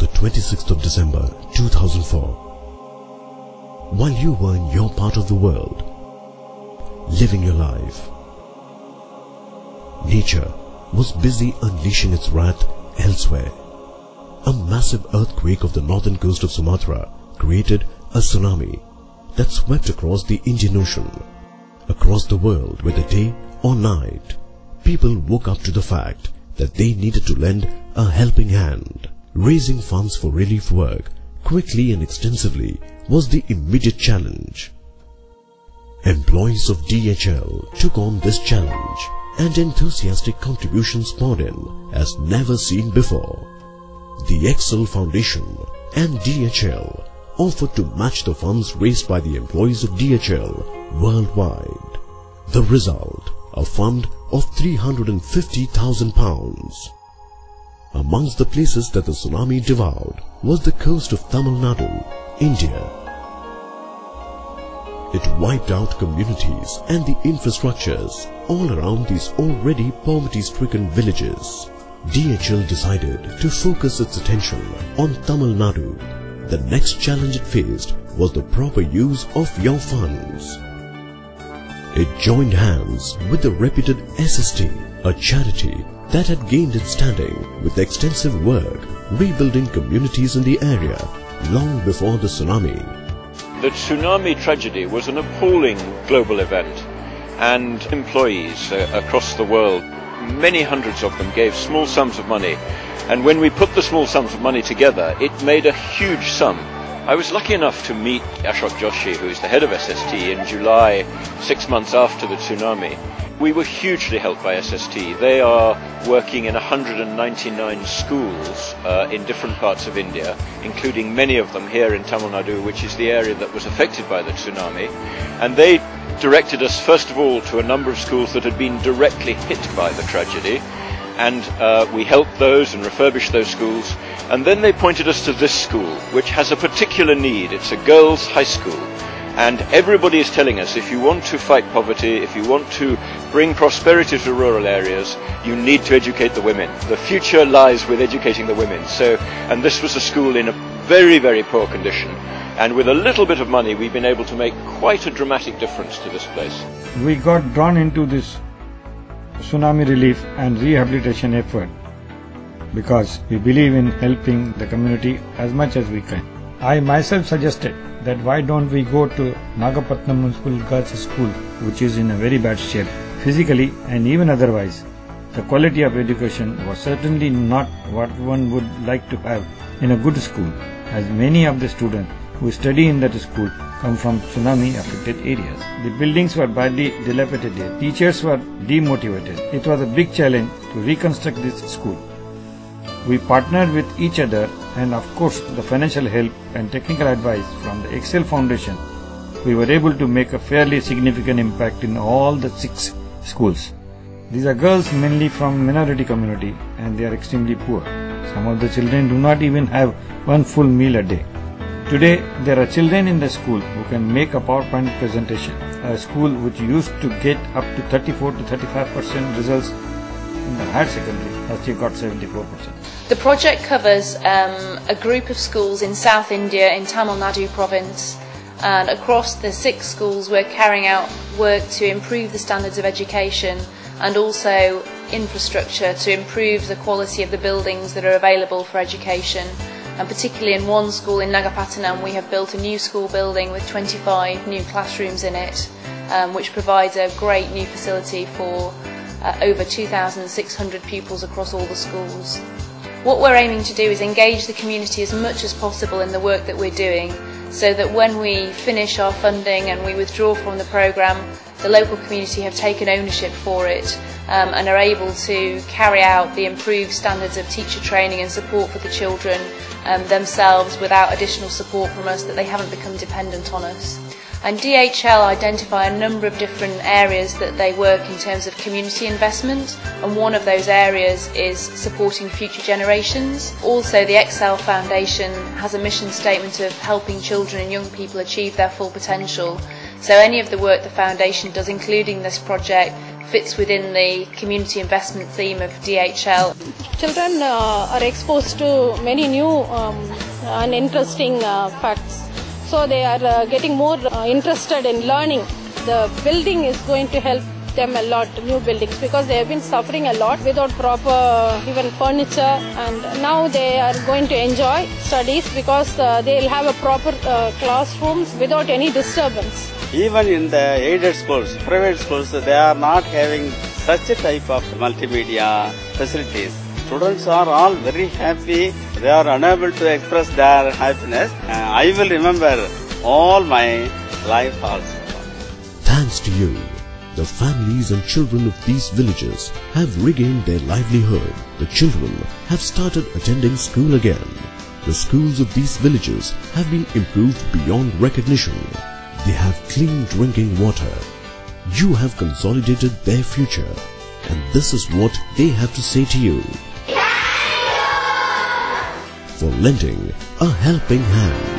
the 26th of December 2004. While you were in your part of the world, living your life, nature was busy unleashing its wrath elsewhere. A massive earthquake of the northern coast of Sumatra created a tsunami that swept across the Indian Ocean. Across the world, whether day or night, people woke up to the fact that they needed to lend a helping hand. Raising funds for relief work quickly and extensively was the immediate challenge. Employees of DHL took on this challenge, and enthusiastic contributions poured in as never seen before. The Exel Foundation and DHL offered to match the funds raised by the employees of DHL worldwide. The result, a fund of £350,000. Amongst the places that the tsunami devoured was the coast of Tamil Nadu, India. It wiped out communities and the infrastructures all around these already poverty-stricken villages. DHL decided to focus its attention on Tamil Nadu. The next challenge it faced was the proper use of your funds. It joined hands with the reputed SST, a charity that had gained its standing with extensive work rebuilding communities in the area long before the tsunami. The tsunami tragedy was an appalling global event, and employees across the world, many hundreds of them, gave small sums of money, and when we put the small sums of money together, it made a huge sum. I was lucky enough to meet Ashok Joshi, who is the head of SST, in July, 6 months after the tsunami. We were hugely helped by SST. They are working in 199 schools in different parts of India, including many of them here in Tamil Nadu, which is the area that was affected by the tsunami. And they directed us first of all to a number of schools that had been directly hit by the tragedy, and we helped those and refurbished those schools. And then they pointed us to this school, which has a particular need. It's a girls' high school. And everybody is telling us, if you want to fight poverty, if you want to bring prosperity to rural areas, you need to educate the women. The future lies with educating the women. And this was a school in a very, very poor condition. And with a little bit of money, we've been able to make quite a dramatic difference to this place. We got drawn into this tsunami relief and rehabilitation effort because we believe in helping the community as much as we can. I myself suggested that why don't we go to Nagapatnam Municipal Girls School, which is in a very bad shape, physically and even otherwise. The quality of education was certainly not what one would like to have in a good school, as many of the students who study in that school come from tsunami affected areas. The buildings were badly dilapidated, teachers were demotivated. It was a big challenge to reconstruct this school. We partnered with each other, and of course the financial help and technical advice from the Exel Foundation. We were able to make a fairly significant impact in all the 6 schools. These are girls mainly from minority community, and they are extremely poor. Some of the children do not even have one full meal a day. Today there are children in the school who can make a PowerPoint presentation. A school which used to get up to 34 to 35% results in the higher secondary has got 74%. The project covers a group of schools in South India, in Tamil Nadu province, and across the 6 schools we're carrying out work to improve the standards of education and also infrastructure to improve the quality of the buildings that are available for education. And particularly in one school in Nagapatnam, we have built a new school building with 25 new classrooms in it, which provides a great new facility for over 2,600 pupils across all the schools. What we're aiming to do is engage the community as much as possible in the work that we're doing, so that when we finish our funding and we withdraw from the programme, the local community have taken ownership for it and are able to carry out the improved standards of teacher training and support for the children themselves without additional support from us, that they haven't become dependent on us. And DHL identify a number of different areas that they work in terms of community investment, and one of those areas is supporting future generations. Also, the Exel Foundation has a mission statement of helping children and young people achieve their full potential. So any of the work the foundation does, including this project, fits within the community investment theme of DHL. Children are exposed to many new and interesting facts. So they are getting more interested in learning. The building is going to help them a lot, new buildings, because they have been suffering a lot without proper even furniture, and now they are going to enjoy studies because they will have a proper classrooms without any disturbance. Even in the aided schools, private schools, they are not having such a type of multimedia facilities. Students are all very happy. They are unable to express their happiness. I will remember all my life also. Thanks to you, the families and children of these villages have regained their livelihood. The children have started attending school again. The schools of these villages have been improved beyond recognition. They have clean drinking water. You have consolidated their future, and this is what they have to say to you. For lending a helping hand.